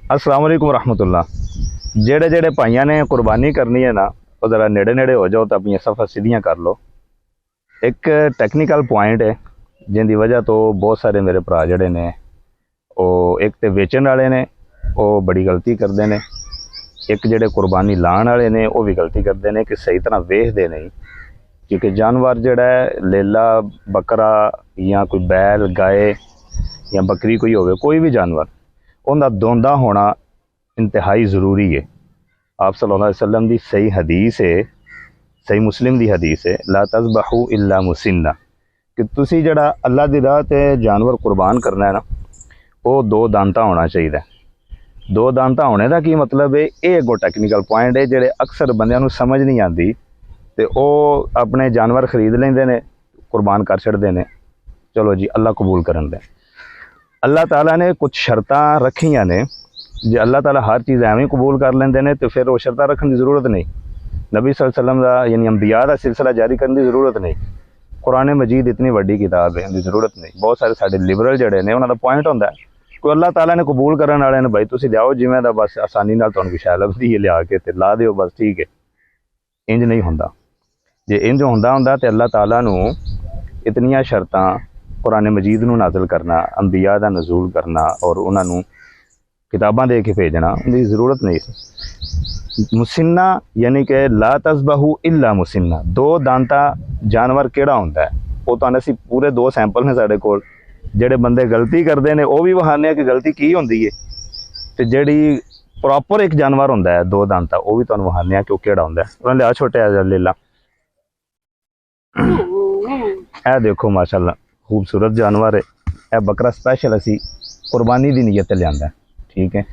अस्सलाम वालेकुम रहमतुल्लाह। जेड़े जेड़े भाइयों ने कुर्बानी करनी है ना, वो ज़रा नेड़े नेड़े हो जाओ तो अपनी सफ़ा सीधियाँ कर लो। एक टैक्नीकल पॉइंट है जिंदी वजह तो बहुत सारे मेरे भरा जड़े ने वो एक तो वेचन वाले ने वो बड़ी गलती करते हैं, एक जेड़े कुर्बानी लाने वाले ने वो भी गलती करते हैं कि सही तरह वेखते नहीं। क्योंकि जानवर जड़ा है लेला बकरा या कोई बैल गाय या बकरी कोई होवे, कोई भी जानवर उनका दोंदा होना इंतहाई ज़रूरी है। आप सल्लल्लाहु अलैहि वसल्लम की सही हदीस है, सही मुस्लिम की हदीस है, ला तज़बहू इल्ला मुसिन्ना, कि तुसी जड़ा अल्लाह की राह ते जानवर कुर्बान करना है ना, वो दो दांता होना चाहिए। दो दांता होने का की मतलब है, ये एक टैक्नीकल पॉइंट है जेड़े अक्सर बंदियां नूं समझ नहीं आती, तो वो अपने जानवर खरीद लेंदे ने, कुर्बान कर छड़ते हैं। चलो जी, अल्लाह कबूल करन दे। अल्लाह ताला ने कुछ शर्तां रखियां ने, जो अल्लाह ताला हर चीज़ एवं कबूल कर लेंदे ने, तो फिर वो शर्तां रखने की ज़रूरत नहीं। नबी सल्लल्लाहु अलैहि वसल्लम का यानी अंबिया का सिलसिला जारी करने की ज़रूरत नहीं। कुरान मजीद इतनी वड्डी किताब है, इनकी ज़रूरत नहीं। बहुत सारे साडे लिबरल जड़े ने उन्होंने पॉइंट होंदा है कोई अल्लाह ताला ने कबूल करने वाले ने, भाई तुसीं लियाओ जिवें दा बस आसानी नाल तुहानूं कुछ लभदी है, लिया के ते ला दिओ बस, ठीक है। इंज नहीं होंदा। जे इंज होंदा हुंदा ते अल्लाह ताला नूं इतनियां शर्तां कुरान मजीद नूं नाज़िल करना, अंबिया दा नज़ूल करना और उन्होंने किताबां दे के भेजना, उनकी ज़रूरत नहीं सी। मुसिन्ना यानी कि ला तज़बहू इल्ला मुसिन्ना, दो दांता जानवर केड़ा होंदा है वो तो असीं पूरे दो सैंपल ने साडे कोल। जेड़े बंदे गलती करते हैं वो भी वहाने कि गलती की होंदी है, तो जेड़ी प्रॉपर एक जानवर होंदा है दो दांता वो भी तुहानूं वहाने कि वो केड़ा होंदा है। उन्होंने लिया छोटे लेला, ए देखो माशाल्लाह खूबसूरत जानवर है। यह बकरा स्पैशल असी कुर्बानी की नीयत लिया, ठीक है।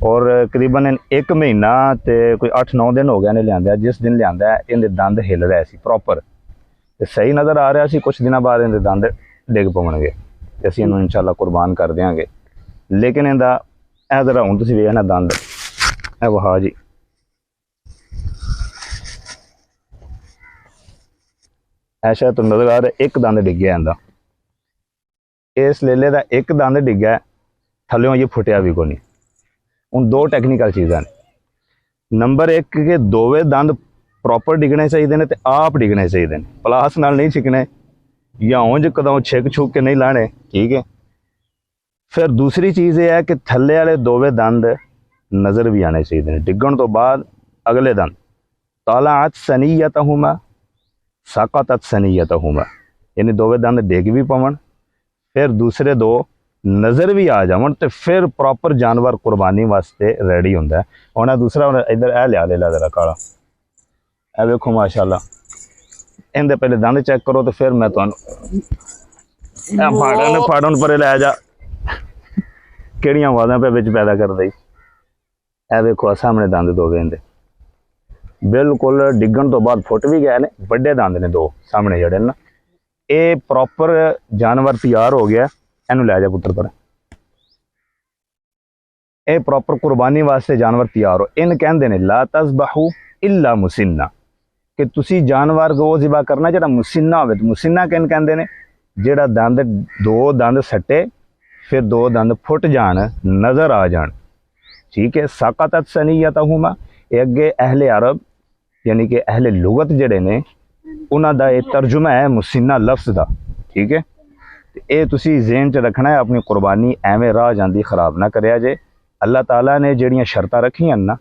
और करीबन एक महीना तो कोई 8-9 दिन हो गए ने लिया। जिस दिन लिया इनके दंद हिल रहे सी प्रॉपर, तो सही नज़र आ रहा सी। कुछ दिनों बाद इनके दंद डिग पवणगे, असीं इन्हूं इंशाअल्लाह कुर्बान कर देंगे। लेकिन इनका ए जरा हुण तुसीं वेखना दंद ए वहा जी, ऐसा तो नज़र आ रहा एक दंद डिग्या इनका। इस लेले का एक दंद डिग्या, थल्यों ये फुटिया भी को नहीं। हूँ दो टैक्नीकल चीज़ां ने। नंबर एक कि दोवे दंद प्रॉपर डिगने चाहिए ने, तो आप डिगने चाहिए, प्लास नाल नहीं छिकने या उंज कदों छिक छुक के नहीं लाने, ठीक है। फिर दूसरी चीज़ ये है कि थल्ले वाले दोवे दंद नज़र भी आने चाहिए डिगण तो बाद। अगले दंद तालाअत सनीयतहुमा साक़तत सनीयतहुमा, यानी दोवे दंद डिग भी पवन, फिर दूसरे दो नज़र भी आ जावन, तो फिर प्रॉपर जानवर कुर्बानी वास्ते रेडी होंदा है। उन्हें दूसरा इधर ए लिया ले ला जरा काला, ए देखो माशाल्लाह, इनके पहले दंद चेक करो तो फिर मैं तुहानूं फाड़न परे लै जा किहड़ियां आवाज़ां पे विच पैदा कर दई। ए देखो सामने दंद दो इनके बिल्कुल डिगण तो बाद फुट भी गए ने, बड़े दंद ने दो सामने जड़े ना। ये प्रॉपर जानवर तैयार हो गया, इनू लै जा पुत्र पर। यह प्रॉपर कुर्बानी वास्ते जानवर तैयार हो। इन कहते हैं ला तज़बहू इल्ला मुसिन्ना, कि तुसी जानवर को ज़िबा करना जो मुसिन्ना हो। मुसिन्ना किन कहते हैं, जोड़ा दंद दो दंद सट्टे फिर दो दंद फुट जान, नज़र आ जान, ठीक है। साक़तत सनीयतहुमा, ये अगे अहले अरब यानी कि अहले लुगत जड़े ने उन्हों का यह तर्जुमा है मुसिन्ना लफ्ज़ का, ठीक है। ये तुसी ज़हन च रखना है, अपनी कुर्बानी एवें राह जाती खराब ना करिया जे। अल्लाह ताला ने जिहड़ियां शर्तां रखियां ना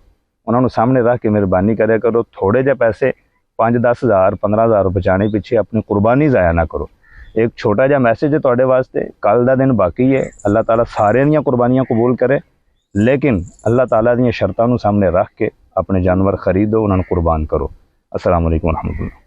उन्होंने सामने रख के मेहरबानी करे करो। थोड़े जे पैसे 5-10 हज़ार 15 हज़ार बचाने पीछे अपनी कुर्बानी ज़ाया ना करो। एक छोटा जा मैसेज है तुहाडे वास्ते, कल दा दिन बाकी है। अल्लाह ताला सारे दियां कुर्बानियां कबूल करे, लेकिन अल्लाह ताला दियां शर्तां नूं सामने रख के अपने जानवर खरीदो, उन्होंने कुर्बान करो। अस्सलाम वालेकुम रहमतुल्लाह।